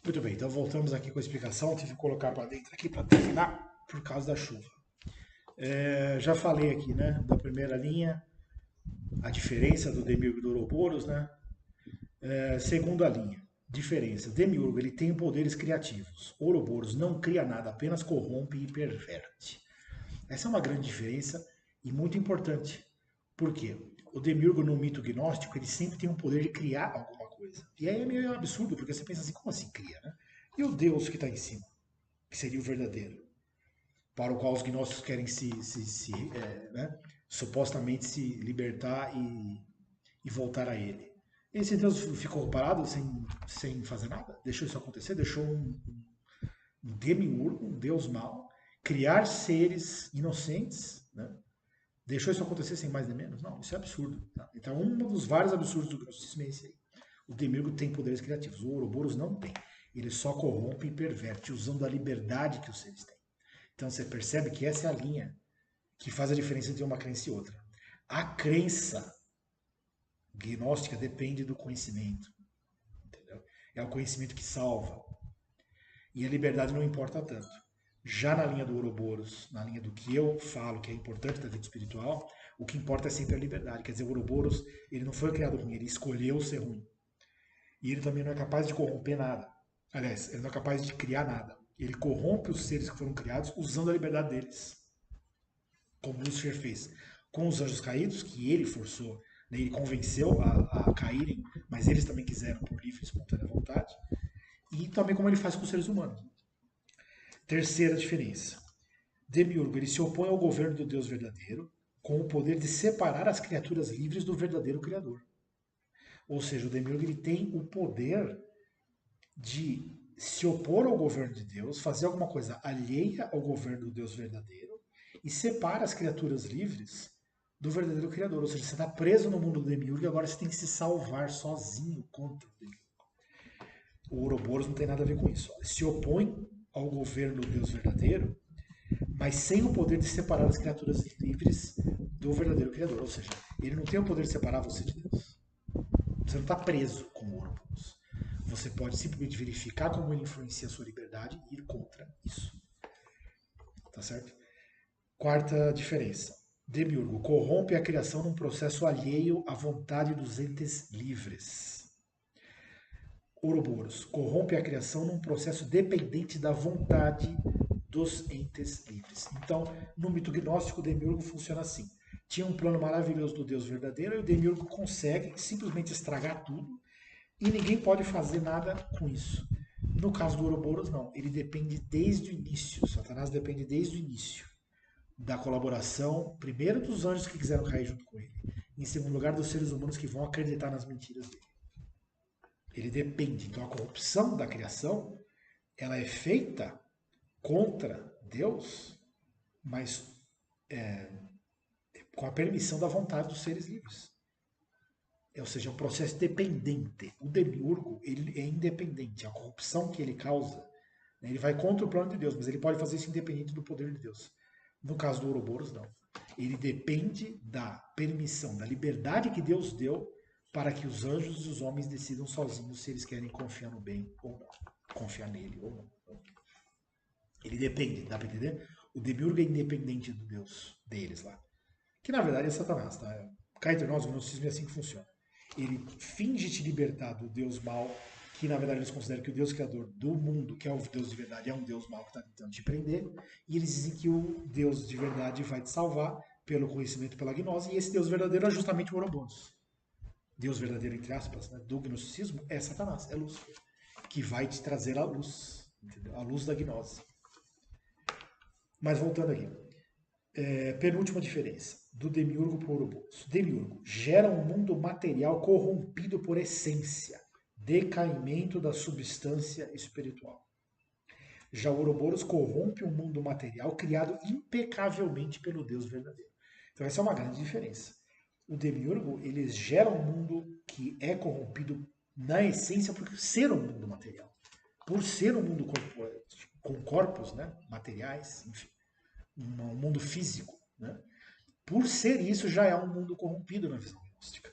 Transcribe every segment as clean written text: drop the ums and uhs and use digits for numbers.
Muito bem, então voltamos aqui com a explicação. Tive que colocar para dentro aqui para terminar por causa da chuva. Já falei aqui, né, da primeira linha, a diferença do Demiurgo e do Ouroboros, né? Segunda linha, diferença. Demiurgo ele tem poderes criativos. Ouroboros não cria nada, apenas corrompe e perverte. Essa é uma grande diferença e muito importante. Por quê? O Demiurgo no mito gnóstico ele sempre tem o poder de criar alguma coisa. E aí é meio absurdo, porque você pensa assim, como assim cria, né? E o Deus que está em cima, que seria o verdadeiro, para o qual os gnósticos querem né, supostamente se libertar e voltar a ele. Esse Deus ficou parado sem fazer nada? Deixou isso acontecer? Deixou um demiurgo, um Deus mau, criar seres inocentes, né? Deixou isso acontecer sem mais nem menos? Não, isso é absurdo. Tá? Então, um dos vários absurdos do gnosticismo é esse aí. O demiurgo tem poderes criativos, o Ouroboros não tem. Ele só corrompe e perverte, usando a liberdade que os seres têm. Então você percebe que essa é a linha que faz a diferença entre uma crença e outra. A crença gnóstica depende do conhecimento. Entendeu? É o conhecimento que salva. E a liberdade não importa tanto. Já na linha do Ouroboros, na linha do que eu falo que é importante da vida espiritual, o que importa é sempre a liberdade. Quer dizer, o Ouroboros ele não foi criado ruim, ele escolheu ser ruim. E ele também não é capaz de corromper nada. Aliás, ele não é capaz de criar nada. Ele corrompe os seres que foram criados usando a liberdade deles. Como Lúcifer fez com os anjos caídos, que ele forçou, né, ele convenceu a caírem, mas eles também quiseram por livre e espontânea vontade. E também como ele faz com os seres humanos. Terceira diferença. Demiurgo ele se opõe ao governo do Deus verdadeiro, com o poder de separar as criaturas livres do verdadeiro Criador. Ou seja, o Demiurgo ele tem o poder de se opor ao governo de Deus, fazer alguma coisa alheia ao governo do Deus verdadeiro e separa as criaturas livres do verdadeiro Criador. Ou seja, você está preso no mundo do Demiurgo e agora você tem que se salvar sozinho contra o Demiurgo. O Ouroboros não tem nada a ver com isso. Se opõe ao governo do Deus verdadeiro, mas sem o poder de separar as criaturas livres do verdadeiro Criador. Ou seja, ele não tem o poder de separar você de Deus. Você não está preso com o Ouroboros. Você pode simplesmente verificar como ele influencia a sua liberdade e ir contra isso. Tá certo? Quarta diferença. Demiurgo corrompe a criação num processo alheio à vontade dos entes livres. Ouroboros corrompe a criação num processo dependente da vontade dos entes livres. Então, no mito gnóstico, o Demiurgo funciona assim. Tinha um plano maravilhoso do Deus verdadeiro e o Demiurgo consegue simplesmente estragar tudo e ninguém pode fazer nada com isso. No caso do Ouroboros, não. Ele depende desde o início. Satanás depende desde o início da colaboração, primeiro dos anjos que quiseram cair junto com ele, em segundo lugar dos seres humanos que vão acreditar nas mentiras dele. Ele depende. Então a corrupção da criação, ela é feita contra Deus, mas com a permissão da vontade dos seres livres. Ou seja, é um processo dependente. O demiurgo ele é independente. A corrupção que ele causa, né, ele vai contra o plano de Deus, mas ele pode fazer isso independente do poder de Deus. No caso do Ouroboros, não. Ele depende da permissão, da liberdade que Deus deu para que os anjos e os homens decidam sozinhos se eles querem confiar no bem ou não. Confiar nele ou não. Ele depende, dá para entender? O demiurgo é independente do Deus deles lá. Que na verdade é Satanás, tá? Cá entre nós, o gnosticismo é assim que funciona. Ele finge te libertar do Deus mau, que na verdade eles consideram que o Deus criador do mundo, que é o Deus de verdade, é um Deus mau que está tentando te prender, e eles dizem que o Deus de verdade vai te salvar pelo conhecimento, pela gnose, e esse Deus verdadeiro é justamente o Ouroboros. Deus verdadeiro, entre aspas, né, do gnosticismo é Satanás, é Lúcifer, que vai te trazer a luz, entendeu? A luz da gnose. Mas voltando aqui, penúltima diferença do demiurgo para o Ouroboros. Demiurgo gera um mundo material corrompido por essência, decaimento da substância espiritual. Já o Ouroboros corrompe um mundo material criado impecavelmente pelo Deus verdadeiro. Então essa é uma grande diferença. O demiurgo ele gera um mundo que é corrompido na essência por ser um mundo material, por ser um mundo com corpos, né, materiais, enfim, um mundo físico, né? Por ser isso, já é um mundo corrompido na visão gnóstica.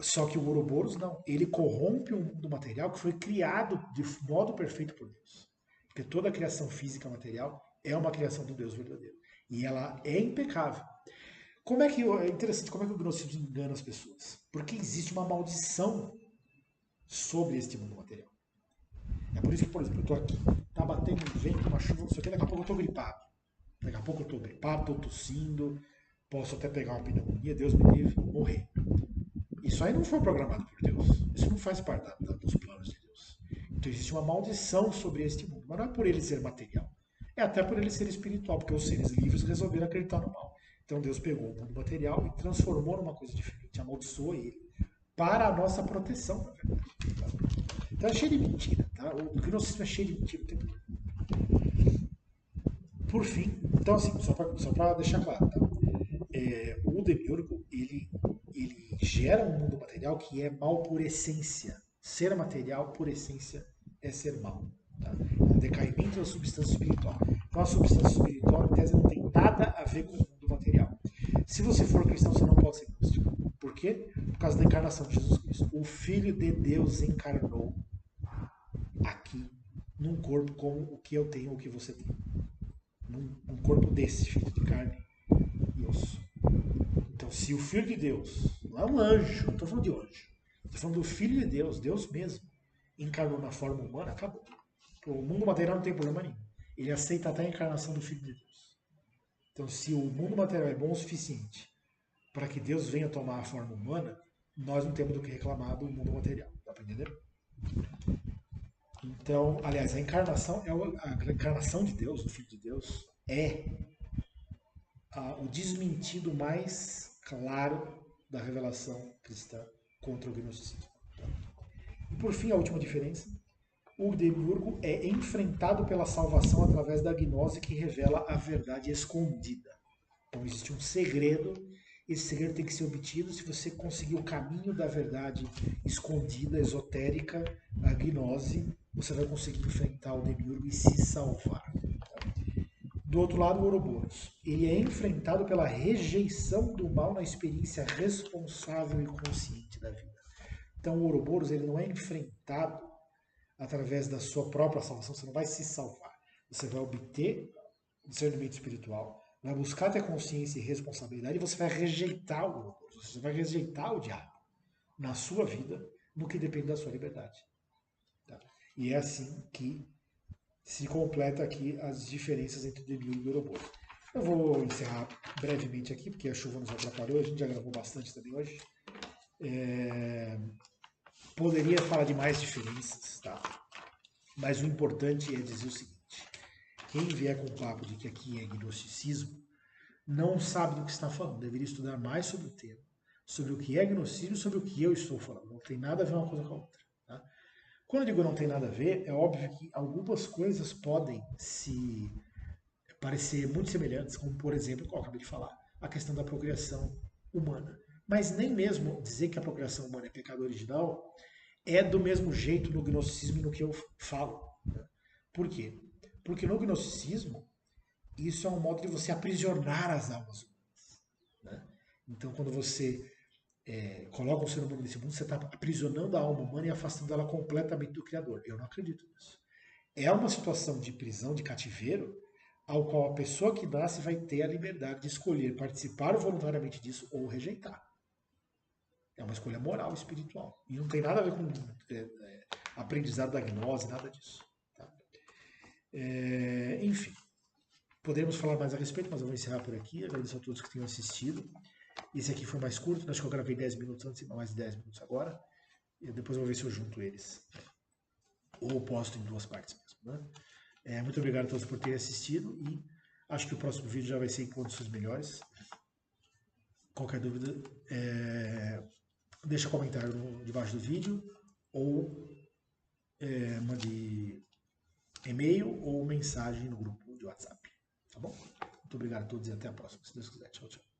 Só que o Ouroboros não. Ele corrompe um mundo material que foi criado de modo perfeito por Deus. Porque toda a criação física material é uma criação do Deus verdadeiro. E ela é impecável. É interessante como é que o gnosticismo engana as pessoas. Porque existe uma maldição sobre este mundo material. É por isso que, por exemplo, eu estou aqui, tá batendo um vento, uma chuva, não sei o que, daqui a pouco eu estou gripado. Daqui a pouco eu estou gripado, estou tossindo, posso até pegar uma pneumonia, Deus me livre, morrer. Isso aí não foi programado por Deus. Isso não faz parte dos planos de Deus. Então existe uma maldição sobre este mundo. Mas não é por ele ser material. É até por ele ser espiritual, porque os seres livres resolveram acreditar no mal. Então Deus pegou o mundo material e transformou numa coisa diferente, amaldiçoou ele para a nossa proteção, na verdade. Então é cheio de mentira, tá? O gnosticismo é cheio de mentira o tempo todo. Por fim, então assim, só para deixar claro, tá? O Demiurgo, ele gera um mundo material que é mal por essência. Ser material, por essência, é ser mal. Tá? É um decaimento da substância espiritual. Então a substância espiritual, em tese, não tem nada a ver com o mundo material. Se você for cristão, você não pode ser gnóstico. Por quê? Por causa da encarnação de Jesus Cristo. O Filho de Deus encarnou aqui, num corpo como o que eu tenho, o que você tem. Num corpo desse, feito de carne e osso. Então, se o Filho de Deus, não é um anjo, não estou falando de anjo, estou falando do Filho de Deus, Deus mesmo, encarnou na forma humana, acabou. O mundo material não tem problema nenhum. Ele aceita até a encarnação do Filho de Deus. Então, se o mundo material é bom o suficiente para que Deus venha tomar a forma humana, nós não temos do que reclamar do mundo material. Dá para entender? Então, aliás, a encarnação de Deus, do Filho de Deus, é o desmentido mais claro da revelação cristã contra o gnosticismo. E por fim, a última diferença: o demiurgo é enfrentado pela salvação através da gnose que revela a verdade escondida. Então existe um segredo, esse segredo tem que ser obtido se você conseguir o caminho da verdade escondida, esotérica, a gnose, você vai conseguir enfrentar o demiurgo e se salvar. Do outro lado, o Ouroboros. Ele é enfrentado pela rejeição do mal na experiência responsável e consciente da vida. Então, o Ouroboros ele não é enfrentado através da sua própria salvação. Você não vai se salvar. Você vai obter discernimento espiritual, vai buscar ter consciência e responsabilidade e você vai rejeitar o Ouroboros. Você vai rejeitar o diabo na sua vida, no que depende da sua liberdade. Tá? E é assim que se completa aqui as diferenças entre o demiurgo e o Ouroboros. Eu vou encerrar brevemente aqui, porque a chuva nos atrapalhou, a gente já gravou bastante também hoje. Poderia falar de mais diferenças, tá? Mas o importante é dizer o seguinte: quem vier com o papo de que aqui é gnosticismo, não sabe do que está falando, deveria estudar mais sobre o tema, sobre o que é gnosticismo e sobre o que eu estou falando. Não tem nada a ver uma coisa com a outra. Tá? Quando eu digo não tem nada a ver, é óbvio que algumas coisas podem se parecer muito semelhantes, como por exemplo, como eu acabei de falar, a questão da procriação humana. Mas nem mesmo dizer que a procriação humana é pecado original é do mesmo jeito no gnosticismo no que eu falo. Né? Por quê? Porque no gnosticismo, isso é um modo de você aprisionar as almas humanas. Né? Então, quando você coloca um ser humano nesse mundo, você está aprisionando a alma humana e afastando ela completamente do Criador. Eu não acredito nisso. É uma situação de prisão, de cativeiro, ao qual a pessoa que nasce vai ter a liberdade de escolher participar voluntariamente disso ou rejeitar. É uma escolha moral e espiritual. E não tem nada a ver com aprendizado da gnose, nada disso. Tá? Enfim, podemos falar mais a respeito, mas eu vou encerrar por aqui. Agradeço a todos que tenham assistido. Esse aqui foi mais curto, acho que eu gravei 10 minutos antes e mais de 10 minutos agora. E depois eu vou ver se eu junto eles. Ou posto em duas partes mesmo. Né? Muito obrigado a todos por terem assistido e acho que o próximo vídeo já vai ser em condições melhores. Qualquer dúvida, deixa comentário debaixo do vídeo ou mande e-mail ou mensagem no grupo de WhatsApp. Tá bom? Muito obrigado a todos e até a próxima, se Deus quiser. Tchau, tchau.